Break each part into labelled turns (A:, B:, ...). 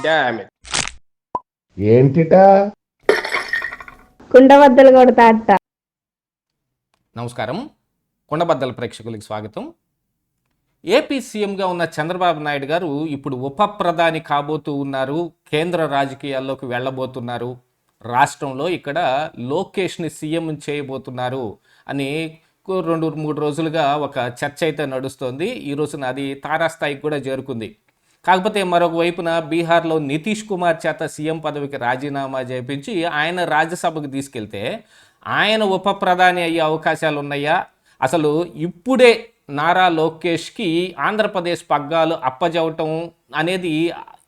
A: Damn it.
B: ఏంటిటా
C: కుండబద్దలు కొడతా అట్ట.
D: నమస్కారం. కొండబద్దల ప్రేక్షకులకు స్వాగతం. ఏపీ సీఎంగా ఉన్న చంద్రబాబు నాయుడు గారు ఇప్పుడు ఉప ప్రధాని కాబోతూ ఉన్నారు. కేంద్ర రాజకీయాల్లోకి వెళ్ళబోతున్నారు. రాష్ట్రంలో ఇక్కడ లోకేష్ని సీఎం చేయబోతున్నారు అని 2-3 రోజులుగా ఒక చర్చ అయితే నడుస్తోంది. ఈ రోజున అది తారాస్థాయికి కూడా చేరుకుంది. కాకపోతే మరొక వైపున బీహార్లో నితీష్ కుమార్ చేత సీఎం పదవికి రాజీనామా చేయించి ఆయన రాజ్యసభకు తీసుకెళ్తే ఆయన ఉప ప్రధాని అయ్యే అవకాశాలు ఉన్నాయా? అసలు ఇప్పుడే నారా లోకేష్కి ఆంధ్రప్రదేశ్ పగ్గాలు అప్పజెప్పటం అనేది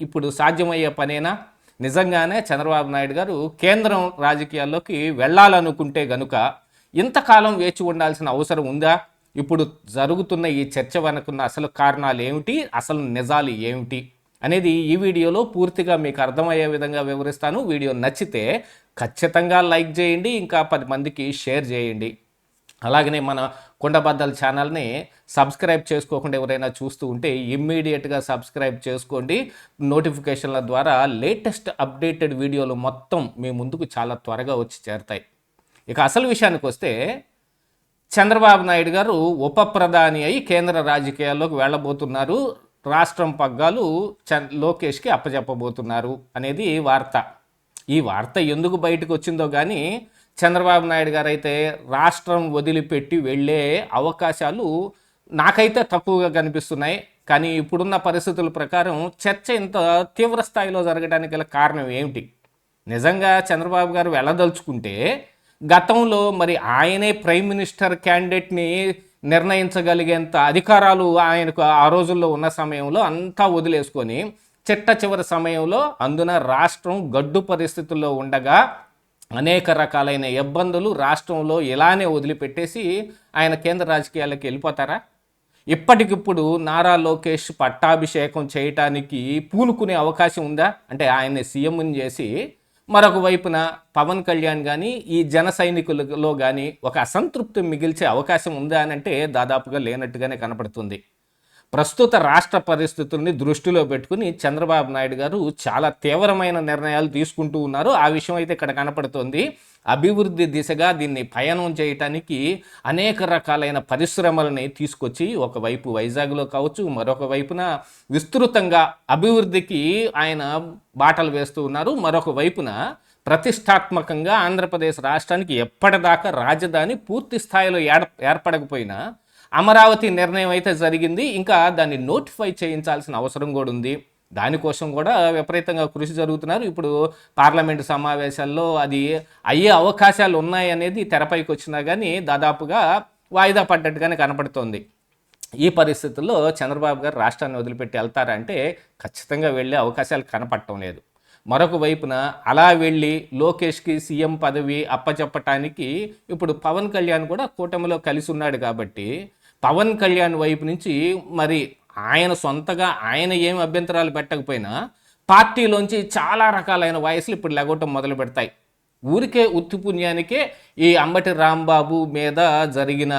D: ఇప్పుడు సాధ్యమయ్యే పనేనా? నిజంగానే చంద్రబాబు నాయుడు గారు కేంద్రం రాజకీయాల్లోకి వెళ్ళాలనుకుంటే గనుక ఇంతకాలం వేచి ఉండాల్సిన అవసరం ఉందా? ఇప్పుడు జరుగుతున్న ఈ చర్చ వెనుకున్న అసలు కారణాలు ఏమిటి, అసలు నిజాలు ఏమిటి అనేది ఈ వీడియోలో పూర్తిగా మీకు అర్థమయ్యే విధంగా వివరిస్తాను. వీడియో నచ్చితే ఖచ్చితంగా లైక్ చేయండి, ఇంకా 10 మందికి షేర్ చేయండి. అలాగనే మన కొండబద్దల ఛానల్ని సబ్స్క్రైబ్ చేసుకోకుండా ఎవరైనా చూస్తూ ఉంటే ఇమ్మీడియట్గా సబ్స్క్రైబ్ చేసుకోండి. నోటిఫికేషన్ల ద్వారా లేటెస్ట్ అప్డేటెడ్ వీడియోలు మొత్తం మీ ముందుకు చాలా త్వరగా వచ్చి చేరుతాయి. ఇక అసలు విషయానికి వస్తే, చంద్రబాబు నాయుడు గారు ఉప ప్రధాని అయి కేంద్ర రాజకీయాల్లోకి వెళ్ళబోతున్నారు. రాష్ట్రం పగ్గాలు లోకేష్కి అప్పచెప్పబోతున్నారు అనేది వార్త. ఈ వార్త ఎందుకు బయటకు వచ్చిందో కానీ చంద్రబాబు నాయుడు గారు అయితే రాష్ట్రం వదిలిపెట్టి వెళ్ళే అవకాశాలు నాకైతే తక్కువగా కనిపిస్తున్నాయి. కానీ ఇప్పుడున్న పరిస్థితుల ప్రకారం చర్చ ఇంత తీవ్ర స్థాయిలో జరగడానికి గల కారణం ఏమిటి? నిజంగా చంద్రబాబు గారు వెళ్ళదలుచుకుంటే గతంలో మరి ఆయనే ప్రైమ్ మినిస్టర్ క్యాండిడేట్ని నిర్ణయించగలిగేంత అధికారాలు ఆయనకు ఆ రోజుల్లో ఉన్న సమయంలో అంతా వదిలేసుకొని చిట్ట చివరి సమయంలో అందున రాష్ట్రం గడ్డు పరిస్థితుల్లో ఉండగా అనేక రకాలైన ఇబ్బందులు రాష్ట్రంలో ఇలానే వదిలిపెట్టేసి ఆయన కేంద్ర రాజకీయాలకు వెళ్ళిపోతారా? ఇప్పటికిప్పుడు నారా లోకేష్ పట్టాభిషేకం చేయటానికి పూనుకునే అవకాశం ఉందా? అంటే ఆయన్ని సీఎంని చేసి మరొక వైపున పవన్ కళ్యాణ్ కానీ ఈ జన సైనికులలో కానీ ఒక అసంతృప్తి మిగిల్చే అవకాశం ఉందా అని అంటే దాదాపుగా లేనట్టుగానే కనపడుతుంది. ప్రస్తుత రాష్ట్ర పరిస్థితుల్ని దృష్టిలో పెట్టుకుని చంద్రబాబు నాయుడు గారు చాలా తీవ్రమైన నిర్ణయాలు తీసుకుంటూ ఉన్నారు. ఆ విషయం అయితే ఇక్కడ కనపడుతోంది. అభివృద్ధి దిశగా దీన్ని పయనం చేయటానికి అనేక రకాలైన పరిశ్రమలని తీసుకొచ్చి ఒకవైపు వైజాగ్లో కావచ్చు, మరొక వైపున విస్తృతంగా అభివృద్ధికి ఆయన బాటలు వేస్తూ ఉన్నారు. మరొక వైపున ప్రతిష్టాత్మకంగా ఆంధ్రప్రదేశ్ రాష్ట్రానికి ఎప్పటిదాకా రాజధాని పూర్తి స్థాయిలో ఏర్పడకపోయినా అమరావతి నిర్ణయం అయితే జరిగింది. ఇంకా దాన్ని నోటిఫై చేయించాల్సిన అవసరం కూడా ఉంది. దానికోసం కూడా విపరీతంగా కృషి జరుగుతున్నారు. ఇప్పుడు పార్లమెంటు సమావేశాల్లో అది అయ్యే అవకాశాలు ఉన్నాయి అనేది తెరపైకి వచ్చినా కానీ దాదాపుగా వాయిదా పడ్డట్టుగానే కనపడుతోంది. ఈ పరిస్థితుల్లో చంద్రబాబు గారు రాష్ట్రాన్ని వదిలిపెట్టి వెళ్తారంటే ఖచ్చితంగా వెళ్ళే అవకాశాలు కనపడటం లేదు. మరొక వైపున అలా వెళ్ళి లోకేష్కి సీఎం పదవి అప్పచెప్పటానికి ఇప్పుడు పవన్ కళ్యాణ్ కూడా కూటమిలో కలిసి ఉన్నాడు కాబట్టి పవన్ కళ్యాణ్ వైపు నుంచి మరి ఆయన సొంతగా ఆయన ఏం అభ్యంతరాలు పెట్టకపోయినా పార్టీలోంచి చాలా రకాలైన వాయిస్లు ఇప్పుడు లెగవటం మొదలు పెడతాయి. ఊరికే ఉత్తిపుణ్యానికే ఈ అంబటి రాంబాబు మీద జరిగిన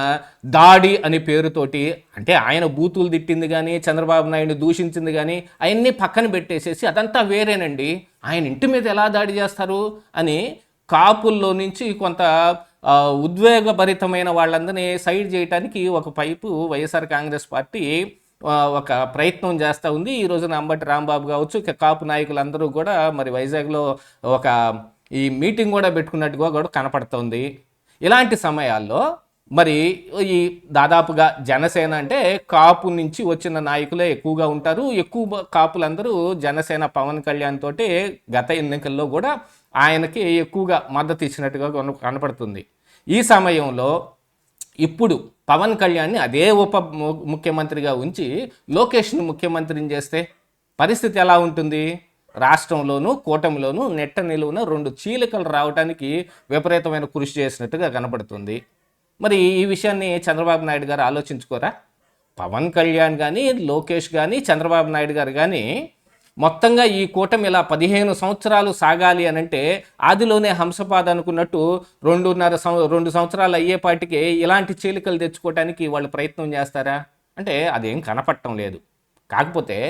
D: దాడి అని పేరుతోటి, అంటే ఆయన బూతులు తిట్టింది కానీ చంద్రబాబు నాయుడిని దూషించింది కానీ అవన్నీ పక్కన పెట్టేసేసి అదంతా వేరేనండి, ఆయన ఇంటి మీద ఎలా దాడి చేస్తారు అని కాపుల్లో నుంచి కొంత ఉద్వేగభరితమైన వాళ్ళందరినీ సైడ్ చేయడానికి ఒక పైపు వైఎస్ఆర్ కాంగ్రెస్ పార్టీ ఒక ప్రయత్నం చేస్తూ ఉంది. ఈ రోజున అంబటి రాంబాబు కావచ్చు, కాపు నాయకులందరూ కూడా మరి వైజాగ్లో ఒక ఈ మీటింగ్ కూడా పెట్టుకున్నట్టుగా కూడా కనపడుతుంది. ఇలాంటి సమయాల్లో మరి ఈ దాదాపుగా జనసేన అంటే కాపు నుంచి వచ్చిన నాయకులే ఎక్కువగా ఉంటారు. ఎక్కువ కాపులందరూ జనసేన పవన్ కళ్యాణ్ తోటి గత ఎన్నికల్లో కూడా ఆయనకి ఎక్కువగా మద్దతు ఇచ్చినట్టుగా కనపడుతుంది. ఈ సమయంలో ఇప్పుడు పవన్ కళ్యాణ్ని అదే ఉప ముఖ్యమంత్రిగా ఉంచి లోకేష్ని ముఖ్యమంత్రిని చేస్తే పరిస్థితి ఎలా ఉంటుంది? రాష్ట్రంలోనూ కూటమిలోనూ నెట్ట నిలువున 2 చీలికలు రావడానికి విపరీతమైన కృషి చేసినట్టుగా కనపడుతుంది. మరి ఈ విషయాన్ని చంద్రబాబు నాయుడు గారు ఆలోచించుకోరా? పవన్ కళ్యాణ్ కానీ లోకేష్ కానీ చంద్రబాబు నాయుడు గారు కానీ మొత్తంగా ఈ కూటమి ఇలా 15 సంవత్సరాలు సాగాలి అనంటే ఆదిలోనే హంసపాద అనుకున్నట్టు 2 సంవత్సరాలు అయ్యేపాటికి ఇలాంటి చీలికలు తెచ్చుకోవడానికి వాళ్ళు ప్రయత్నం చేస్తారా అంటే అదేం కనపడటం లేదు. కాకపోతే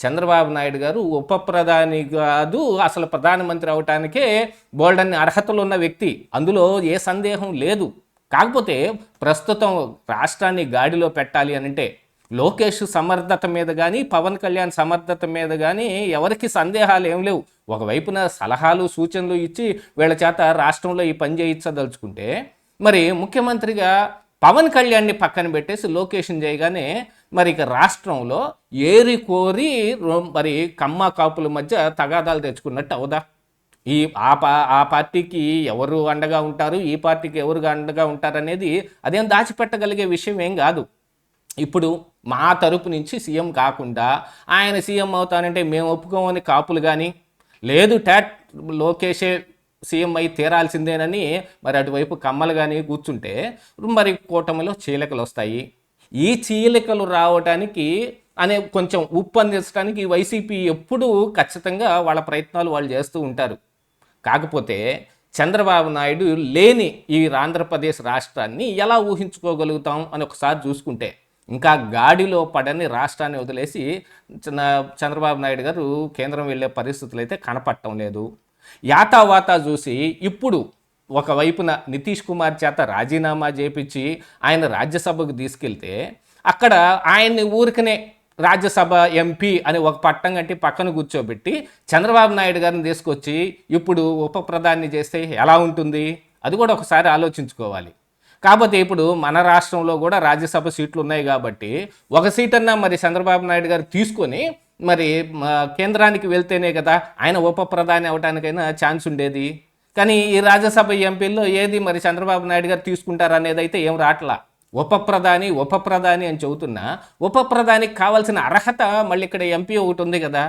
D: చంద్రబాబు నాయుడు గారు ఉప ప్రధాని కాదు, అసలు ప్రధానమంత్రి అవటానికే బోల్డన్ని అర్హతలు ఉన్న వ్యక్తి, అందులో ఏ సందేహం లేదు. కాకపోతే ప్రస్తుతం రాష్ట్రాన్ని గాడిలో పెట్టాలి అనంటే లోకేష్ సమర్థత మీద కానీ పవన్ కళ్యాణ్ సమర్థత మీద కానీ ఎవరికి సందేహాలు ఏం లేవు. ఒకవైపున సలహాలు సూచనలు ఇచ్చి వీళ్ళ చేత రాష్ట్రంలో ఈ పని చేయించదలుచుకుంటే, మరి ముఖ్యమంత్రిగా పవన్ కళ్యాణ్ని పక్కన పెట్టేసి లోకేష్ని చేయగానే మరి ఇక రాష్ట్రంలో ఏరి కోరి మరి కమ్మ కాపుల మధ్య తగాదాలు తెచ్చుకున్నట్టు అవుదా? ఆ పార్టీకి ఎవరు అండగా ఉంటారు, ఈ పార్టీకి ఎవరు అండగా ఉంటారు అనేది అదేం దాచిపెట్టగలిగే విషయం ఏం కాదు. ఇప్పుడు మా తరపు నుంచి సీఎం కాకుండా ఆయన సీఎం అవుతానంటే మేము ఒప్పుకోమని కాపులు కానీ, లేదు లోకేషే సీఎం అయి తీరాల్సిందేనని మరి అటువైపు కమ్మలు కానీ కూర్చుంటే మరి కూటమిలో చీలికలు వస్తాయి. ఈ చీలికలు రావడానికి కొంచెం ఉప్పందించడానికి వైసీపీ ఎప్పుడూ ఖచ్చితంగా వాళ్ళ ప్రయత్నాలు వాళ్ళు చేస్తూ ఉంటారు. కాకపోతే చంద్రబాబు నాయుడు లేని ఈ ఆంధ్రప్రదేశ్ రాష్ట్రాన్ని ఎలా ఊహించుకోగలుగుతాం అని ఒకసారి చూసుకుంటే, ఇంకా గాడిలో పడని రాష్ట్రాన్ని వదిలేసి చంద్రబాబు నాయుడు గారు కేంద్రం వెళ్ళే పరిస్థితులు అయితే కనపడటం లేదు. యాతావాత చూసి ఇప్పుడు ఒకవైపున నితీష్ కుమార్ చేత రాజీనామా చేపించి ఆయన రాజ్యసభకు తీసుకెళ్తే అక్కడ ఆయన్ని ఊరికనే రాజ్యసభ ఎంపీ అని ఒక పట్టం కట్టి పక్కన కూర్చోబెట్టి చంద్రబాబు నాయుడు గారిని తీసుకొచ్చి ఇప్పుడు ఉప ప్రధాని చేస్తే ఎలా ఉంటుంది? అది కూడా ఒకసారి ఆలోచించుకోవాలి. కాకపోతే ఇప్పుడు మన రాష్ట్రంలో కూడా రాజ్యసభ సీట్లు ఉన్నాయి కాబట్టి ఒక సీట్ అన్నా మరి చంద్రబాబు నాయుడు గారు తీసుకొని మరి కేంద్రానికి వెళ్తేనే కదా ఆయన ఉప ప్రధాని అవడానికైనా ఛాన్స్ ఉండేది. కానీ ఈ రాజ్యసభ ఎంపీల్లో ఏది మరి చంద్రబాబు నాయుడు గారు తీసుకుంటారనేది అయితే ఏం రాట్లా. ఉప ప్రధాని అని చెబుతున్నా ఉప ప్రధానికి కావాల్సిన అర్హత మళ్ళీ ఇక్కడ ఎంపీ ఒకటి ఉంది కదా,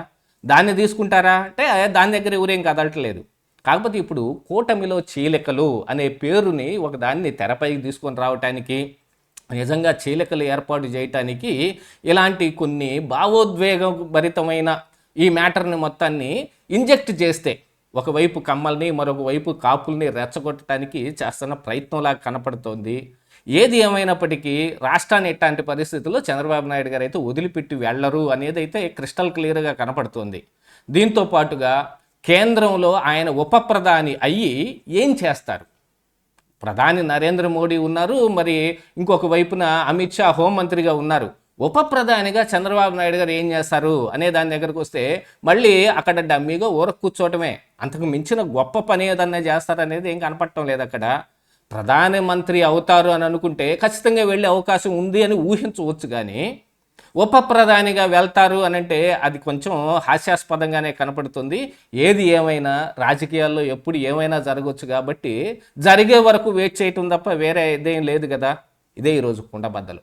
D: దాన్ని తీసుకుంటారా అంటే దాని దగ్గర ఎవరేం కదలట్లేదు. కాకపోతే ఇప్పుడు కూటమిలో చీలికలు అనే పేరుని ఒకదాన్ని తెరపైకి తీసుకొని రావటానికి, నిజంగా చీలికలు ఏర్పాటు చేయటానికి ఇలాంటి కొన్ని భావోద్వేగభరితమైన ఈ మ్యాటర్ని మొత్తాన్ని ఇంజెక్ట్ చేస్తే ఒకవైపు కమ్మల్ని మరొక వైపు కాపుల్ని రెచ్చగొట్టడానికి చేస్తున్న ప్రయత్నంలాగా కనపడుతోంది. ఏది ఏమైనప్పటికీ రాష్ట్రాన్ని ఇట్లాంటి పరిస్థితుల్లో చంద్రబాబు నాయుడు గారు అయితే వదిలిపెట్టి వెళ్ళరు అనేది అయితే క్రిస్టల్ క్లియర్గా కనపడుతోంది. దీంతో పాటుగా కేంద్రంలో ఆయన ఉప ప్రధాని అయ్యి ఏం చేస్తారు? ప్రధాని నరేంద్ర మోడీ ఉన్నారు, మరి ఇంకొక వైపున అమిత్ షా హోంమంత్రిగా ఉన్నారు. ఉప ప్రధానిగా చంద్రబాబు నాయుడు గారు ఏం చేస్తారు అనే దాని దగ్గరకు వస్తే మళ్ళీ అక్కడ డమ్మీగా ఊరకు కూర్చోవటమే, అంతకు మించిన గొప్ప పని ఏదన్నా చేస్తారనేది ఏం కనపడటం లేదు. అక్కడ ప్రధానమంత్రి అవుతారు అని అనుకుంటే ఖచ్చితంగా వెళ్ళే అవకాశం ఉంది అని ఊహించవచ్చు, కానీ ఉప ప్రధానిగా వెళ్తారు అని అంటే అది కొంచెం హాస్యాస్పదంగానే కనపడుతుంది. ఏది ఏమైనా రాజకీయాల్లో ఎప్పుడు ఏమైనా జరగవచ్చు కాబట్టి జరిగే వరకు వెయిట్ చేయటం తప్ప వేరే ఇదేం లేదు కదా. ఇదే ఈరోజు కుండబద్దలు.